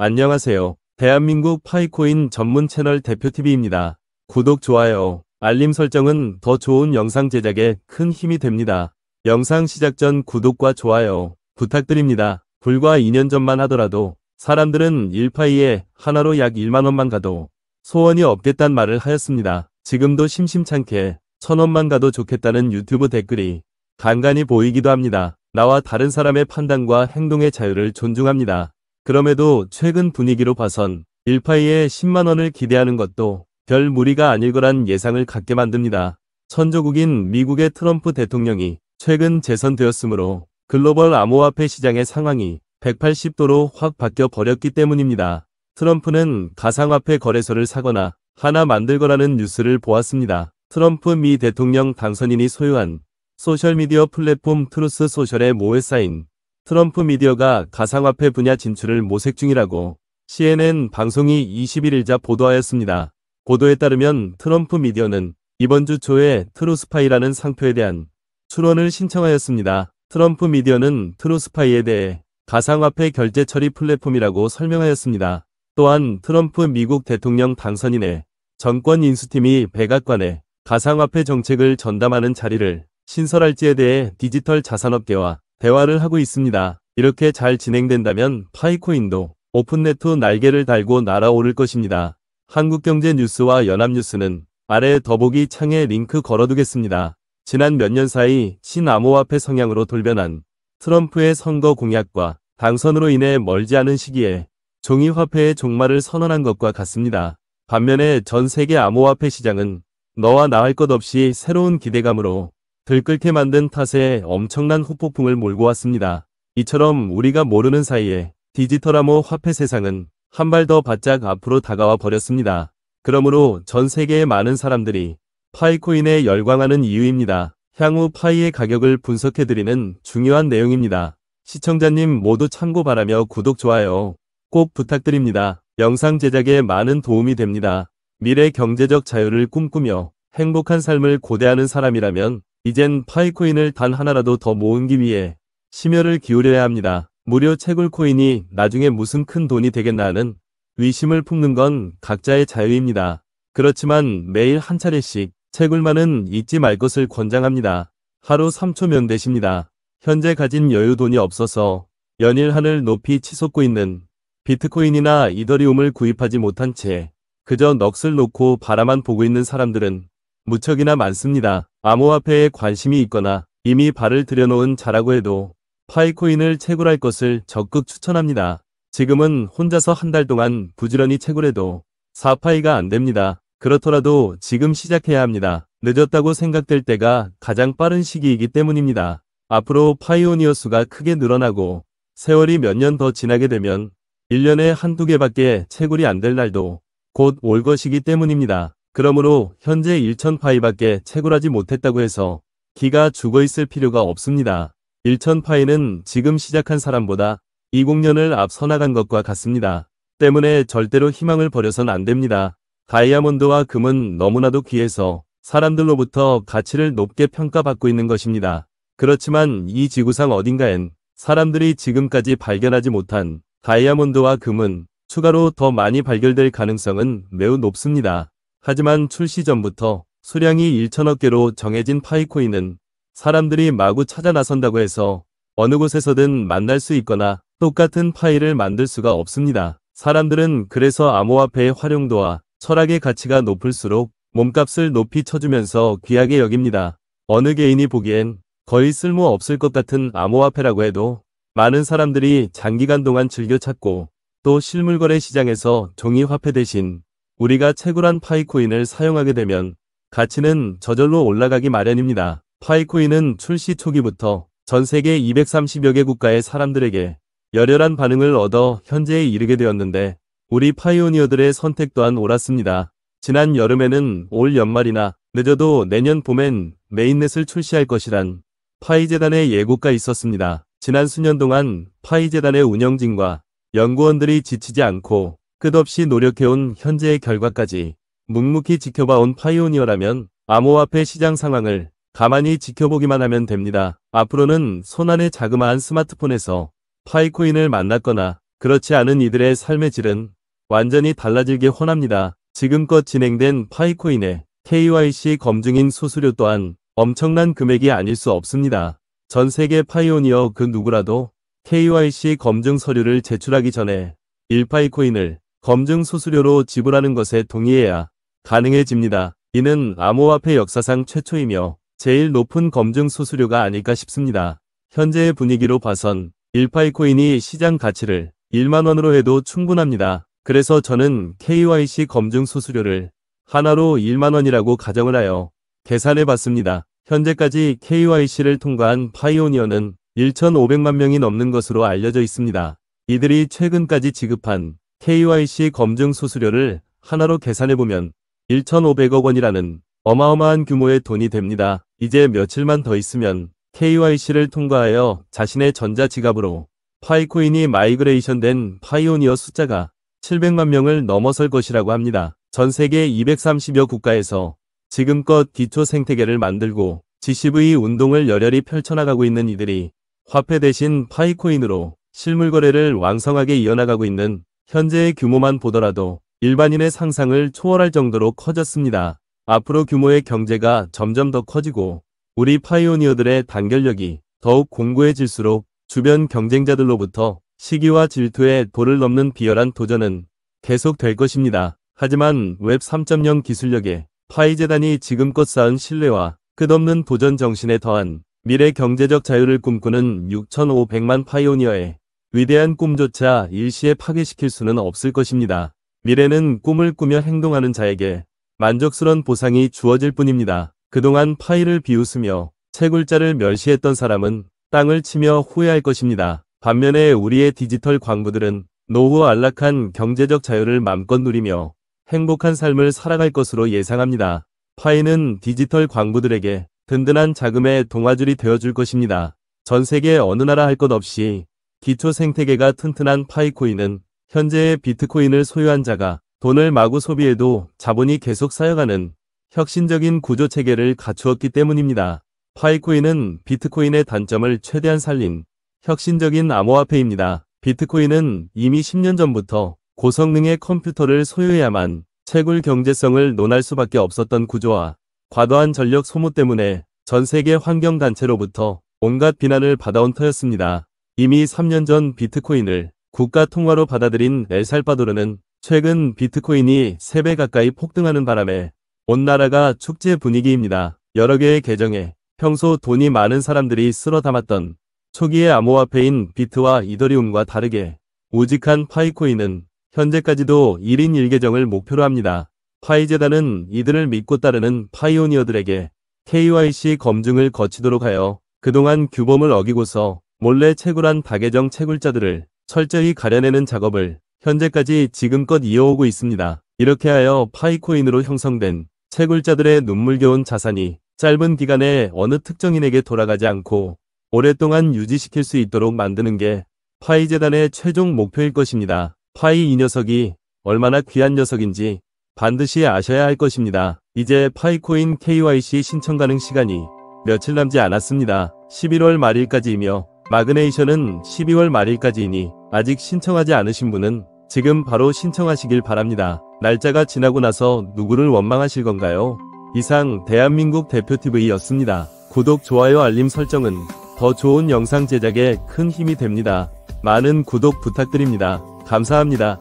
안녕하세요. 대한민국 파이코인 전문 채널 대표TV입니다. 구독, 좋아요, 알림 설정은 더 좋은 영상 제작에 큰 힘이 됩니다. 영상 시작 전 구독과 좋아요 부탁드립니다. 불과 2년 전만 하더라도 사람들은 1파이에 하나로 약 1만원만 가도 소원이 없겠단 말을 하였습니다. 지금도 심심찮게 1000원만 가도 좋겠다는 유튜브 댓글이 간간히 보이기도 합니다. 나와 다른 사람의 판단과 행동의 자유를 존중합니다. 그럼에도 최근 분위기로 봐선 1파이에 10만원을 기대하는 것도 별 무리가 아닐 거란 예상을 갖게 만듭니다. 선조국인 미국의 트럼프 대통령이 최근 재선되었으므로 글로벌 암호화폐 시장의 상황이 180도로 확 바뀌어 버렸기 때문입니다. 트럼프는 가상화폐 거래소를 사거나 하나 만들거라는 뉴스를 보았습니다. 트럼프 미 대통령 당선인이 소유한 소셜미디어 플랫폼 트루스 소셜의 모회사인 트럼프 미디어가 가상화폐 분야 진출을 모색 중이라고 CNN 방송이 21일자 보도하였습니다. 보도에 따르면 트럼프 미디어는 이번 주 초에 트루스파이라는 상표에 대한 출원을 신청하였습니다. 트럼프 미디어는 트루스파이에 대해 가상화폐 결제 처리 플랫폼이라고 설명하였습니다. 또한 트럼프 미국 대통령 당선인의 정권 인수팀이 백악관에 가상화폐 정책을 전담하는 자리를 신설할지에 대해 디지털 자산업계와 대화를 하고 있습니다. 이렇게 잘 진행된다면 파이코인도 오픈네트 날개를 달고 날아오를 것입니다. 한국경제뉴스와 연합뉴스는 아래 더보기 창에 링크 걸어두겠습니다. 지난 몇 년 사이 신암호화폐 성향으로 돌변한 트럼프의 선거 공약과 당선으로 인해 멀지 않은 시기에 종이화폐의 종말을 선언한 것과 같습니다. 반면에 전 세계 암호화폐 시장은 너와 나 할 것 없이 새로운 기대감으로 들끓게 만든 탓에 엄청난 후폭풍을 몰고 왔습니다. 이처럼 우리가 모르는 사이에 디지털 암호 화폐 세상은 한 발 더 바짝 앞으로 다가와 버렸습니다. 그러므로 전 세계의 많은 사람들이 파이코인에 열광하는 이유입니다. 향후 파이의 가격을 분석해드리는 중요한 내용입니다. 시청자님 모두 참고 바라며 구독, 좋아요 꼭 부탁드립니다. 영상 제작에 많은 도움이 됩니다. 미래 경제적 자유를 꿈꾸며 행복한 삶을 고대하는 사람이라면 이젠 파이코인을 단 하나라도 더 모으기 위해 심혈을 기울여야 합니다. 무료 채굴코인이 나중에 무슨 큰 돈이 되겠나 하는 의심을 품는 건 각자의 자유입니다. 그렇지만 매일 한 차례씩 채굴만은 잊지 말 것을 권장합니다. 하루 3초 면대십니다. 현재 가진 여유 돈이 없어서 연일 하늘 높이 치솟고 있는 비트코인이나 이더리움을 구입하지 못한 채 그저 넋을 놓고 바라만 보고 있는 사람들은 무척이나 많습니다. 암호화폐에 관심이 있거나 이미 발을 들여놓은 자라고 해도 파이코인을 채굴할 것을 적극 추천합니다. 지금은 혼자서 한 달 동안 부지런히 채굴해도 4파이가 안됩니다. 그렇더라도 지금 시작해야 합니다. 늦었다고 생각될 때가 가장 빠른 시기이기 때문입니다. 앞으로 파이오니어 수가 크게 늘어나고 세월이 몇 년 더 지나게 되면 1년에 한두 개밖에 채굴이 안 될 날도 곧 올 것이기 때문입니다. 그러므로 현재 1000파이밖에 채굴하지 못했다고 해서 기가 죽어있을 필요가 없습니다. 1000파이는 지금 시작한 사람보다 20년을 앞서 나간 것과 같습니다. 때문에 절대로 희망을 버려선 안 됩니다. 다이아몬드와 금은 너무나도 귀해서 사람들로부터 가치를 높게 평가받고 있는 것입니다. 그렇지만 이 지구상 어딘가엔 사람들이 지금까지 발견하지 못한 다이아몬드와 금은 추가로 더 많이 발견될 가능성은 매우 높습니다. 하지만 출시 전부터 수량이 1천억 개로 정해진 파이코인은 사람들이 마구 찾아 나선다고 해서 어느 곳에서든 만날 수 있거나 똑같은 파이를 만들 수가 없습니다. 사람들은 그래서 암호화폐의 활용도와 철학의 가치가 높을수록 몸값을 높이 쳐주면서 귀하게 여깁니다. 어느 개인이 보기엔 거의 쓸모없을 것 같은 암호화폐라고 해도 많은 사람들이 장기간 동안 즐겨 찾고 또 실물거래 시장에서 종이화폐 대신 우리가 채굴한 파이코인을 사용하게 되면 가치는 저절로 올라가기 마련입니다. 파이코인은 출시 초기부터 전 세계 230여 개 국가의 사람들에게 열렬한 반응을 얻어 현재에 이르게 되었는데 우리 파이오니어들의 선택 또한 옳았습니다. 지난 여름에는 올 연말이나 늦어도 내년 봄엔 메인넷을 출시할 것이란 파이재단의 예고가 있었습니다. 지난 수년 동안 파이재단의 운영진과 연구원들이 지치지 않고 끝없이 노력해온 현재의 결과까지 묵묵히 지켜봐온 파이오니어라면 암호화폐 시장 상황을 가만히 지켜보기만 하면 됩니다. 앞으로는 손안의 자그마한 스마트폰에서 파이코인을 만났거나 그렇지 않은 이들의 삶의 질은 완전히 달라질게 훤합니다. 지금껏 진행된 파이코인의 KYC 검증인 수수료 또한 엄청난 금액이 아닐 수 없습니다. 전 세계 파이오니어 그 누구라도 KYC 검증 서류를 제출하기 전에 1파이코인을 검증 수수료로 지불하는 것에 동의해야 가능해집니다. 이는 암호화폐 역사상 최초이며 제일 높은 검증 수수료가 아닐까 싶습니다. 현재의 분위기로 봐선 1파이코인이 시장 가치를 1만원으로 해도 충분합니다. 그래서 저는 KYC 검증 수수료를 하나로 1만원이라고 가정을 하여 계산해 봤습니다. 현재까지 KYC를 통과한 파이오니어는 1,500만 명이 넘는 것으로 알려져 있습니다. 이들이 최근까지 지급한 KYC 검증 수수료를 하나로 계산해보면 1,500억 원이라는 어마어마한 규모의 돈이 됩니다. 이제 며칠만 더 있으면 KYC를 통과하여 자신의 전자지갑으로 파이코인이 마이그레이션된 파이오니어 숫자가 700만 명을 넘어설 것이라고 합니다. 전 세계 230여 국가에서 지금껏 기초 생태계를 만들고 GCV 운동을 열렬히 펼쳐나가고 있는 이들이 화폐 대신 파이코인으로 실물 거래를 왕성하게 이어나가고 있는 현재의 규모만 보더라도 일반인의 상상을 초월할 정도로 커졌습니다. 앞으로 규모의 경제가 점점 더 커지고 우리 파이오니어들의 단결력이 더욱 공고해질수록 주변 경쟁자들로부터 시기와 질투에 도를 넘는 비열한 도전은 계속될 것입니다. 하지만 웹 3.0 기술력에 파이재단이 지금껏 쌓은 신뢰와 끝없는 도전 정신에 더한 미래 경제적 자유를 꿈꾸는 6,500만 파이오니어의 위대한 꿈조차 일시에 파괴시킬 수는 없을 것입니다. 미래는 꿈을 꾸며 행동하는 자에게 만족스러운 보상이 주어질 뿐입니다. 그동안 파이를 비웃으며 채굴자를 멸시했던 사람은 땅을 치며 후회할 것입니다. 반면에 우리의 디지털 광부들은 노후 안락한 경제적 자유를 맘껏 누리며 행복한 삶을 살아갈 것으로 예상합니다. 파이는 디지털 광부들에게 든든한 자금의 동아줄이 되어줄 것입니다. 전 세계 어느 나라 할 것 없이 기초 생태계가 튼튼한 파이코인은 현재의 비트코인을 소유한 자가 돈을 마구 소비해도 자본이 계속 쌓여가는 혁신적인 구조체계를 갖추었기 때문입니다. 파이코인은 비트코인의 단점을 최대한 살린 혁신적인 암호화폐입니다. 비트코인은 이미 10년 전부터 고성능의 컴퓨터를 소유해야만 채굴 경제성을 논할 수밖에 없었던 구조와 과도한 전력 소모 때문에 전 세계 환경단체로부터 온갖 비난을 받아온 터였습니다. 이미 3년 전 비트코인을 국가 통화로 받아들인 엘살바도르는 최근 비트코인이 3배 가까이 폭등하는 바람에 온 나라가 축제 분위기입니다. 여러 개의 계정에 평소 돈이 많은 사람들이 쓸어 담았던 초기의 암호화폐인 비트와 이더리움과 다르게 우직한 파이코인은 현재까지도 1인 1계정을 목표로 합니다. 파이재단은 이들을 믿고 따르는 파이오니어들에게 KYC 검증을 거치도록 하여 그동안 규범을 어기고서 몰래 채굴한 다계정 채굴자들을 철저히 가려내는 작업을 현재까지 지금껏 이어오고 있습니다. 이렇게 하여 파이코인으로 형성된 채굴자들의 눈물겨운 자산이 짧은 기간에 어느 특정인에게 돌아가지 않고 오랫동안 유지시킬 수 있도록 만드는 게 파이재단의 최종 목표일 것입니다. 파이 이 녀석이 얼마나 귀한 녀석인지 반드시 아셔야 할 것입니다. 이제 파이코인 KYC 신청 가능 시간이 며칠 남지 않았습니다. 11월 말일까지이며 마그네이션은 12월 말일까지이니 아직 신청하지 않으신 분은 지금 바로 신청하시길 바랍니다. 날짜가 지나고 나서 누구를 원망하실 건가요? 이상 대한민국 대표TV였습니다. 구독, 좋아요, 알림 설정은 더 좋은 영상 제작에 큰 힘이 됩니다. 많은 구독 부탁드립니다. 감사합니다.